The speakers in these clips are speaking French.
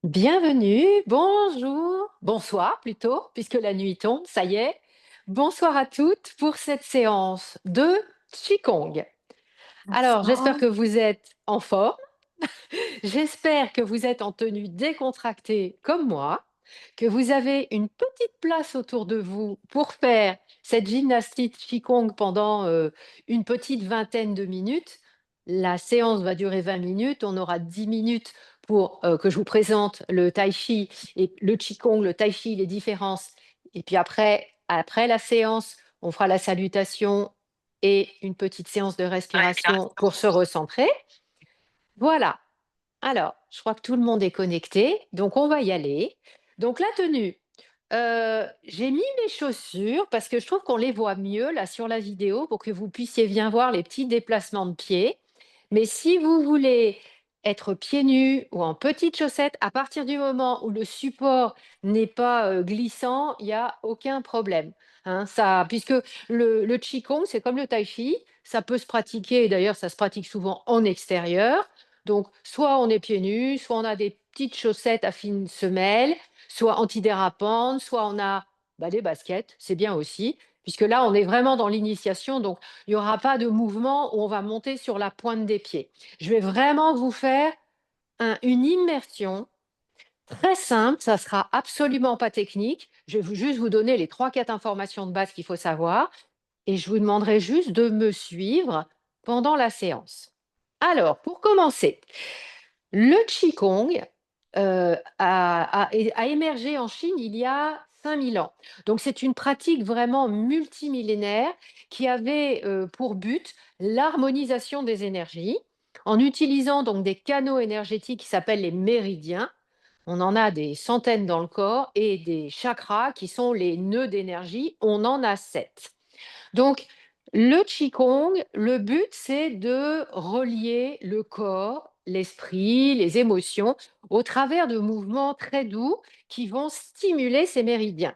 Bienvenue, bonjour, bonsoir plutôt, puisque la nuit tombe, ça y est. Bonsoir à toutes pour cette séance de Qigong. Alors, j'espère Bonsoir. que vous êtes en forme, j'espère que vous êtes en tenue décontractée comme moi, que vous avez une petite place autour de vous pour faire cette gymnastique Qigong pendant une petite vingtaine de minutes. La séance va durer 20 minutes, on aura 10 minutes pour que je vous présente le tai chi et le Qigong, le tai chi, les différences. Et puis après la séance, on fera la salutation et une petite séance de respiration pour se recentrer. Voilà. Alors, je crois que tout le monde est connecté, donc on va y aller. Donc la tenue, j'ai mis mes chaussures parce que je trouve qu'on les voit mieux là sur la vidéo pour que vous puissiez bien voir les petits déplacements de pieds. Mais si vous voulez être pieds nus ou en petites chaussettes, à partir du moment où le support n'est pas glissant, il n'y a aucun problème, hein. Ça, puisque le Qigong, c'est comme le Tai Chi, ça peut se pratiquer, et d'ailleurs ça se pratique souvent en extérieur. Donc, soit on est pieds nus, soit on a des petites chaussettes à fines semelles, soit antidérapantes, soit on a des baskets, c'est bien aussi, puisque là, on est vraiment dans l'initiation, donc il n'y aura pas de mouvement où on va monter sur la pointe des pieds. Je vais vraiment vous faire une immersion très simple, ça sera absolument pas technique. Je vais juste vous donner les trois, quatre informations de base qu'il faut savoir et je vous demanderai juste de me suivre pendant la séance. Alors, pour commencer, le Qigong a émergé en Chine il y a 5000 ans. Donc, c'est une pratique vraiment multimillénaire qui avait pour but l'harmonisation des énergies en utilisant donc des canaux énergétiques qui s'appellent les méridiens. On en a des centaines dans le corps et des chakras qui sont les nœuds d'énergie. On en a 7. Donc, le Qigong, le but, c'est de relier le corps, l'esprit, les émotions au travers de mouvements très doux qui vont stimuler ces méridiens.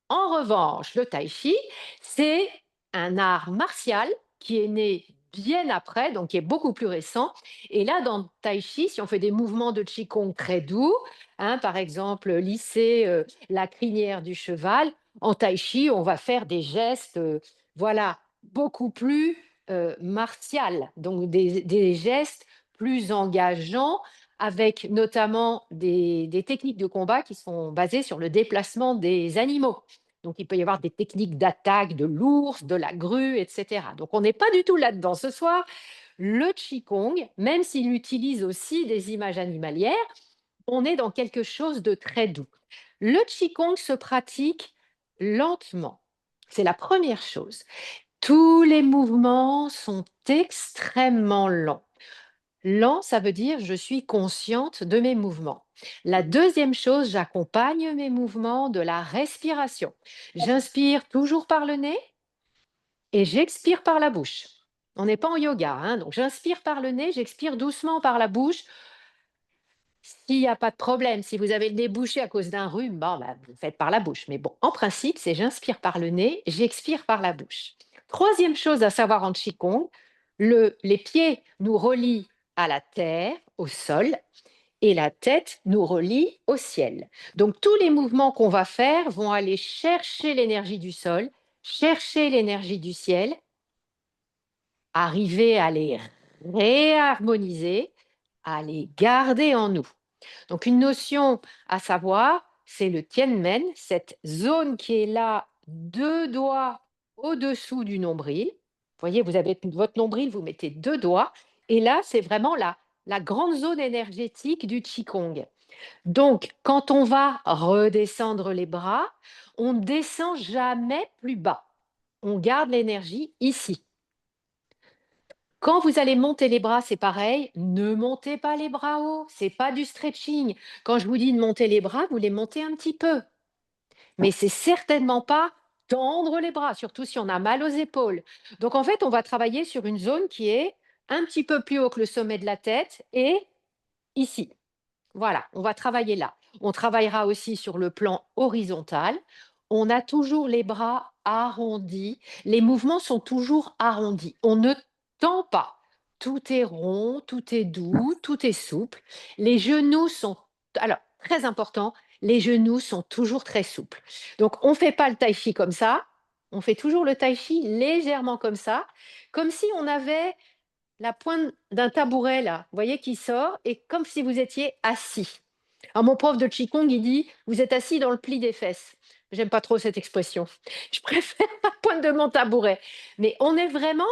En revanche, le tai chi, c'est un art martial qui est né bien après, donc qui est beaucoup plus récent. Et là, dans le tai chi, si on fait des mouvements de qigong très doux, hein, par exemple lisser la crinière du cheval, en tai chi, on va faire des gestes, voilà, beaucoup plus martial, donc des gestes plus engageants, avec notamment des techniques de combat qui sont basées sur le déplacement des animaux. Donc, il peut y avoir des techniques d'attaque de l'ours, de la grue, etc. Donc, on n'est pas du tout là-dedans ce soir. Le Qigong, même s'il utilise aussi des images animalières, on est dans quelque chose de très doux. Le Qigong se pratique lentement. C'est la première chose. Tous les mouvements sont extrêmement lents. Lent, ça veut dire je suis consciente de mes mouvements. La deuxième chose, j'accompagne mes mouvements de la respiration. J'inspire toujours par le nez et j'expire par la bouche. On n'est pas en yoga, hein, donc j'inspire par le nez, j'expire doucement par la bouche. S'il n'y a pas de problème, si vous avez le nez bouché à cause d'un rhume, bon, bah, vous faites par la bouche. Mais bon, en principe, c'est j'inspire par le nez, j'expire par la bouche. Troisième chose à savoir en Qigong, les pieds nous relient à la terre, au sol, et la tête nous relie au ciel. Donc tous les mouvements qu'on va faire vont aller chercher l'énergie du sol, chercher l'énergie du ciel, arriver à les réharmoniser, à les garder en nous. Donc une notion à savoir, c'est le Tianmen, cette zone qui est là, deux doigts au-dessous du nombril. Vous voyez, vous avez votre nombril, vous mettez deux doigts, et là, c'est vraiment la grande zone énergétique du Qigong. Donc, quand on va redescendre les bras, on ne descend jamais plus bas. On garde l'énergie ici. Quand vous allez monter les bras, c'est pareil, ne montez pas les bras haut, c'est pas du stretching. Quand je vous dis de monter les bras, vous les montez un petit peu, mais c'est certainement pas tendre les bras, surtout si on a mal aux épaules. Donc en fait, on va travailler sur une zone qui est un petit peu plus haut que le sommet de la tête et ici. Voilà, on va travailler là. On travaillera aussi sur le plan horizontal. On a toujours les bras arrondis. Les mouvements sont toujours arrondis. On ne tend pas. Tout est rond, tout est doux, tout est souple. Les genoux sont... Alors, très important, les genoux sont toujours très souples. Donc on ne fait pas le tai chi comme ça, on fait toujours le tai chi légèrement comme si on avait la pointe d'un tabouret là, vous voyez, qui sort et comme si vous étiez assis. Alors mon prof de Qigong, il dit: «Vous êtes assis dans le pli des fesses». J'aime pas trop cette expression. Je préfère la pointe de mon tabouret. Mais on est vraiment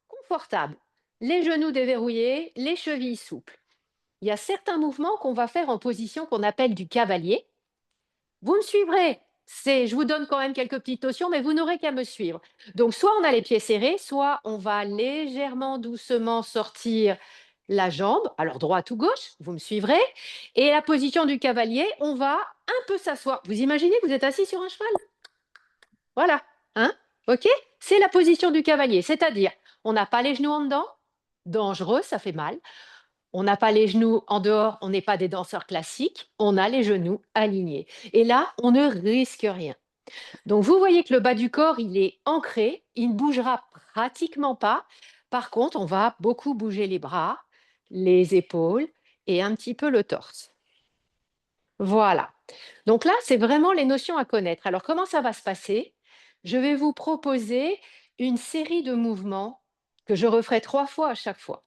confortable. Les genoux déverrouillés, les chevilles souples. Il y a certains mouvements qu'on va faire en position qu'on appelle du cavalier. Vous me suivrez. Je vous donne quand même quelques petites notions, mais vous n'aurez qu'à me suivre. Donc, soit on a les pieds serrés, soit on va légèrement, doucement sortir la jambe, alors droite ou gauche, vous me suivrez. Et la position du cavalier, on va un peu s'asseoir. Vous imaginez que vous êtes assis sur un cheval? Voilà. Hein? OK? C'est la position du cavalier, c'est-à-dire, on n'a pas les genoux en dedans, dangereux, ça fait mal. On n'a pas les genoux en dehors, on n'est pas des danseurs classiques, on a les genoux alignés. Et là, on ne risque rien. Donc, vous voyez que le bas du corps, il est ancré, il ne bougera pratiquement pas. Par contre, on va beaucoup bouger les bras, les épaules et un petit peu le torse. Voilà. Donc là, c'est vraiment les notions à connaître. Alors, comment ça va se passer? Je vais vous proposer une série de mouvements que je referai 3 fois à chaque fois.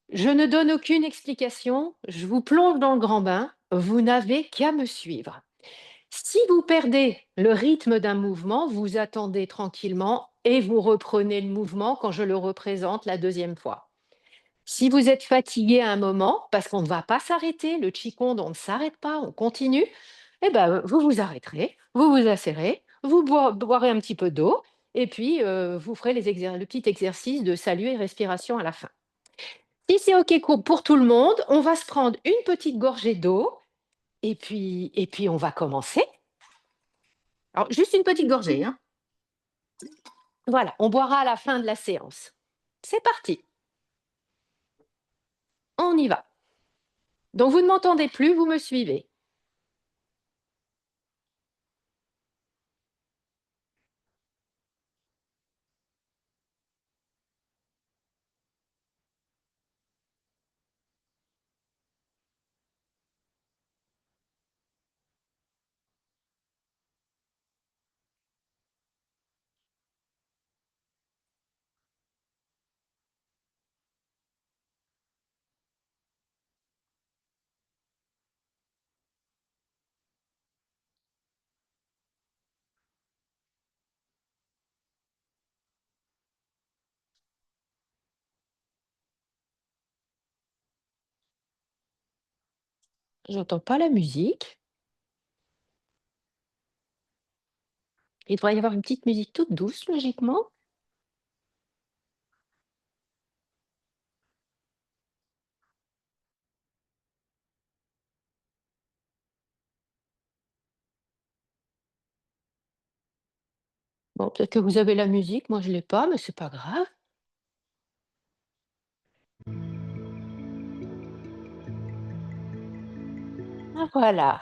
Je ne donne aucune explication, je vous plonge dans le grand bain, vous n'avez qu'à me suivre. Si vous perdez le rythme d'un mouvement, vous attendez tranquillement et vous reprenez le mouvement quand je le représente la deuxième fois. Si vous êtes fatigué à un moment, parce qu'on ne va pas s'arrêter, le Qigong, on ne s'arrête pas, on continue, eh ben, vous vous arrêterez, vous vous asserrez, vous boirez un petit peu d'eau et puis vous ferez le petit exercice de salut et respiration à la fin. Si c'est OK pour tout le monde, on va se prendre une petite gorgée d'eau et puis on va commencer. Alors juste une petite gorgée, hein. Voilà, on boira à la fin de la séance. C'est parti, on y va. Donc vous ne m'entendez plus, vous me suivez. J'entends pas la musique. Il devrait y avoir une petite musique toute douce, logiquement. Bon, peut-être que vous avez la musique, moi je l'ai pas, mais c'est pas grave. Ah, voilà.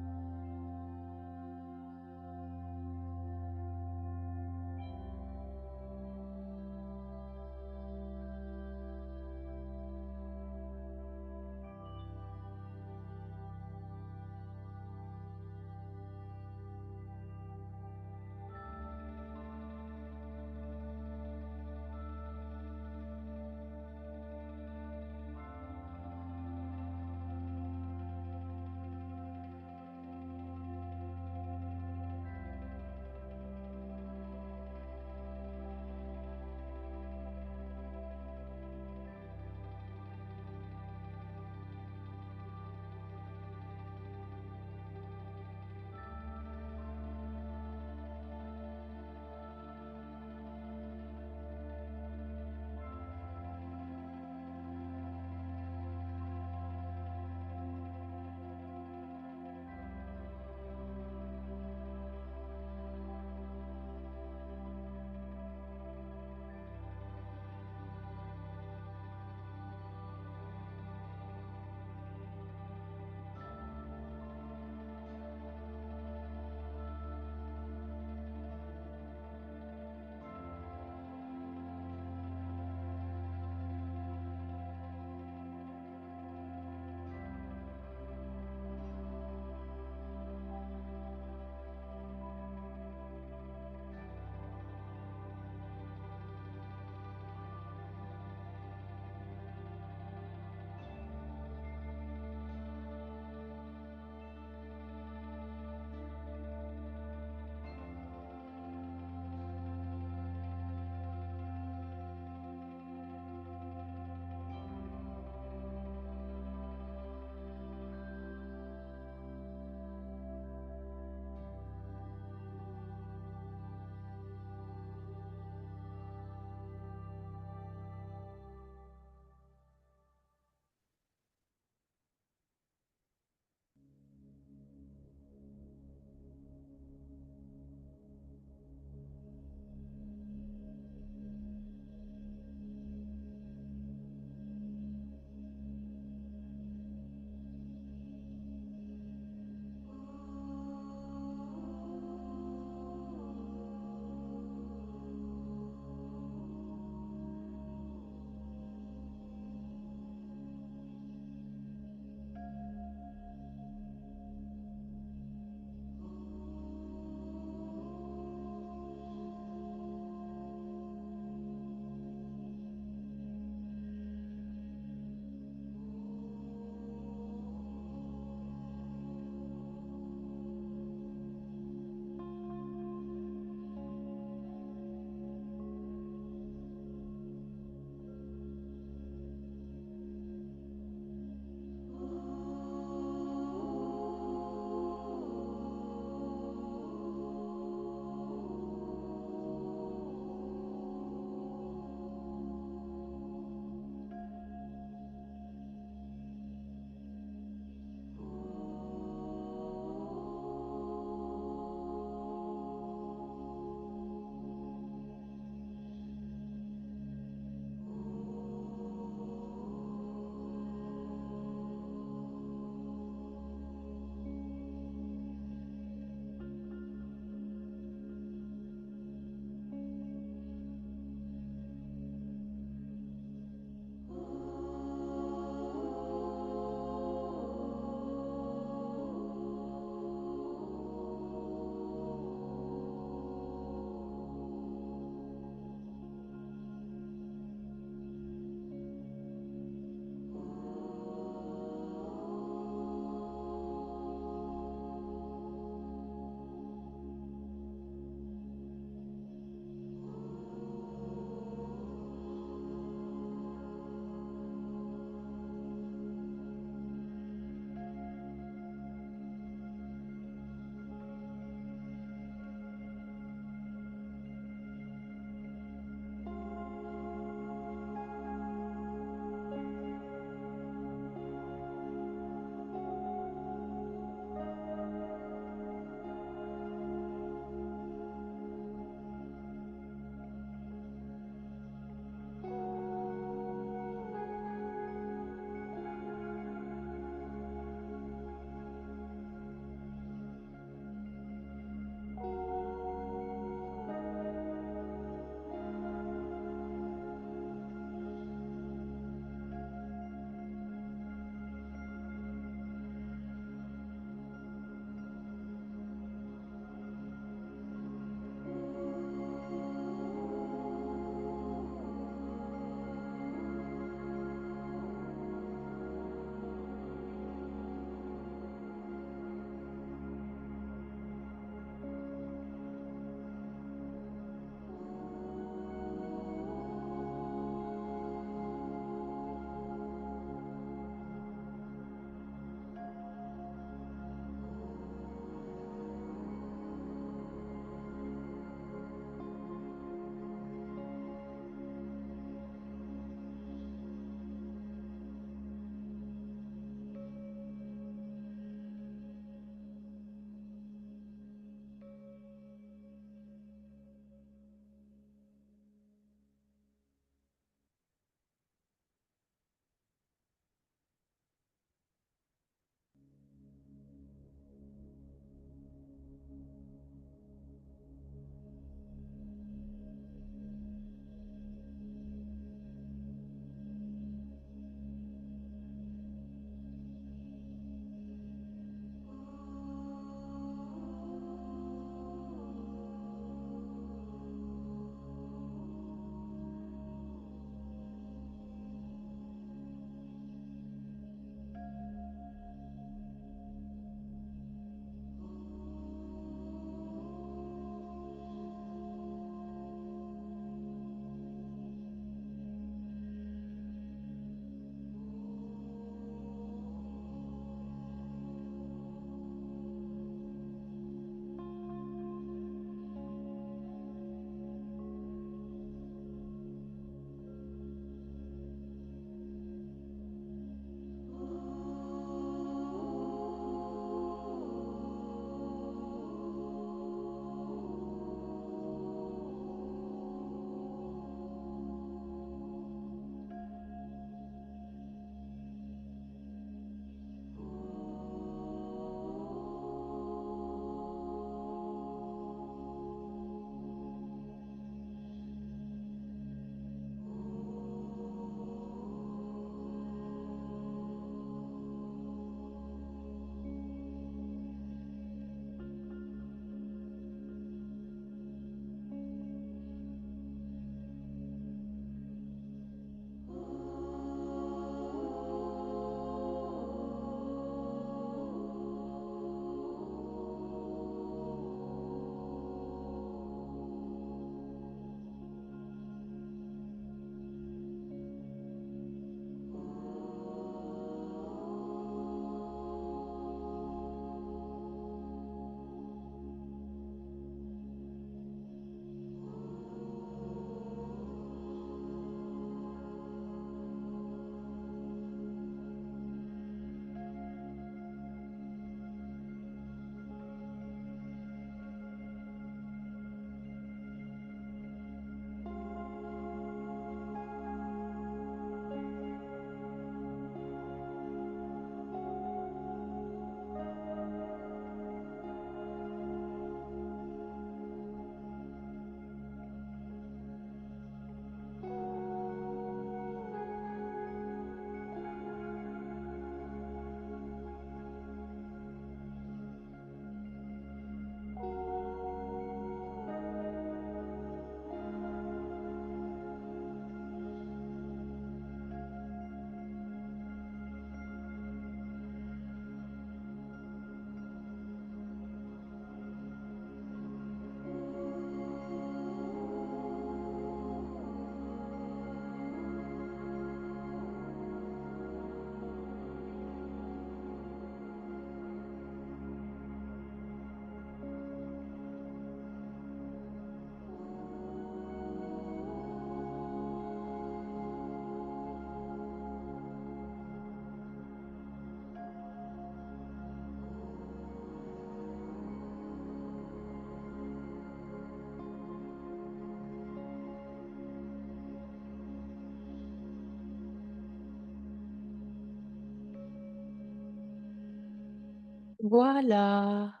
Voilà.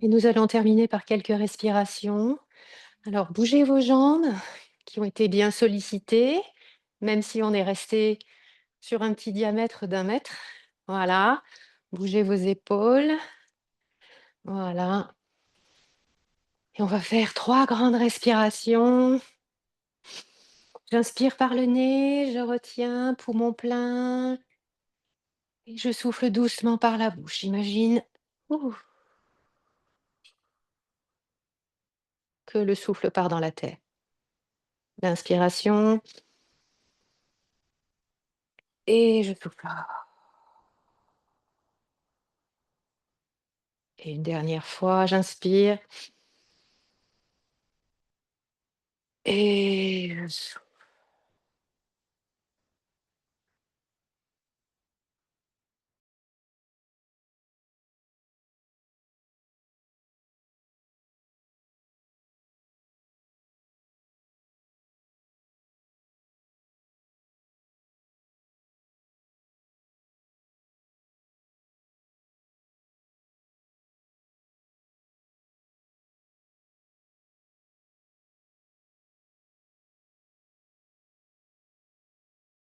Et nous allons terminer par quelques respirations. Alors, bougez vos jambes qui ont été bien sollicitées, même si on est resté sur un petit diamètre d'1 mètre. Voilà. Bougez vos épaules. Voilà. Et on va faire 3 grandes respirations. J'inspire par le nez, je retiens, poumon plein, et je souffle doucement par la bouche. Imagine ouh, que le souffle part dans la tête. L'inspiration et je souffle. Et une dernière fois, j'inspire et je souffle.